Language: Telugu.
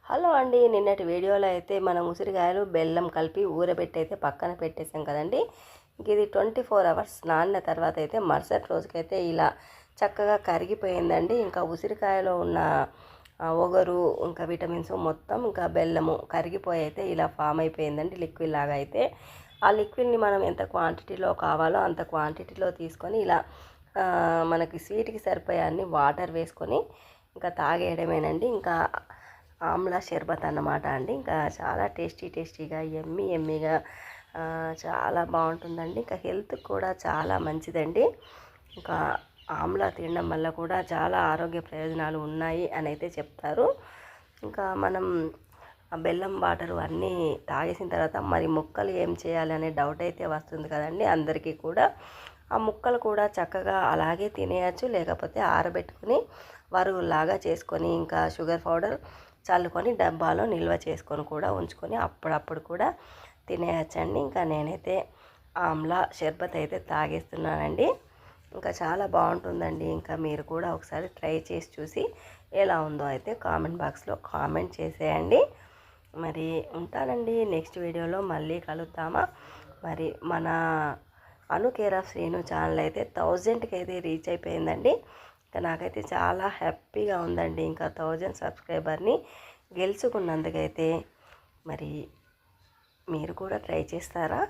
హలో అండి, నిన్నటి వీడియోలో అయితే మనం ఉసిరికాయలు బెల్లం కలిపి ఊరబెట్టి అయితే పక్కన పెట్టేసాం కదండి. ఇది 24 అవర్స్ నానిన తర్వాత అయితే మరుసటి రోజుకైతే ఇలా చక్కగా కరిగిపోయిందండి. ఇంకా ఉసిరికాయలో ఉన్న ఒగరు ఇంకా విటమిన్స్ మొత్తం ఇంకా బెల్లము కరిగిపోయి అయితే ఇలా ఫామ్ అయిపోయిందండి, లిక్విడ్ లాగా. అయితే ఆ లిక్విడ్ని మనం ఎంత క్వాంటిటీలో కావాలో అంత క్వాంటిటీలో తీసుకొని ఇలా మనకి స్వీట్కి సరిపోయే అన్ని వాటర్ వేసుకొని ఇంకా తాగేయడమేనండి. ఇంకా ఆమ్లా షర్బత్ అన్నమాట అండి. ఇంకా చాలా టేస్టీగా ఎమ్మీగా చాలా బాగుంటుందండి. ఇంకా హెల్త్ కూడా చాలా మంచిదండి. ఇంకా ఆమ్లా తినడం వల్ల కూడా చాలా ఆరోగ్య ప్రయోజనాలు ఉన్నాయి అని అయితే చెప్తారు. ఇంకా మనం బెల్లం వాటరు అన్నీ తాగేసిన తర్వాత మరి ముక్కలు ఏం చేయాలి అనే డౌట్ అయితే వస్తుంది కదండి అందరికీ కూడా. ఆ ముక్కలు కూడా చక్కగా అలాగే తినేయచ్చు, లేకపోతే ఆరబెట్టుకుని వరుగులాగా చేసుకొని ఇంకా షుగర్ పౌడర్ చల్లుకొని డబ్బాలో నిల్వ చేసుకొని కూడా ఉంచుకొని అప్పుడప్పుడు కూడా తినేయచ్చండి. ఇంకా నేనైతే ఆమ్లా షర్బత్ అయితే తాగేస్తున్నానండి. ఇంకా చాలా బాగుంటుందండి. ఇంకా మీరు కూడా ఒకసారి ట్రై చేసి చూసి ఎలా ఉందో అయితే కామెంట్ బాక్స్లో కామెంట్ చేసేయండి. మరి ఉంటానండి, నెక్స్ట్ వీడియోలో మళ్ళీ కలుద్దామా. మరి మన అను కేర్ ఆఫ్ శ్రీను ఛానల్ అయితే 1000కి అయితే రీచ్ అయిపోయిందండి. ఇంకా నాకైతే చాలా హ్యాపీగా ఉందండి. ఇంకా 1000 సబ్స్క్రైబర్ని గెలుచుకున్నందుకైతే మరి మీరు కూడా ట్రై చేస్తారా?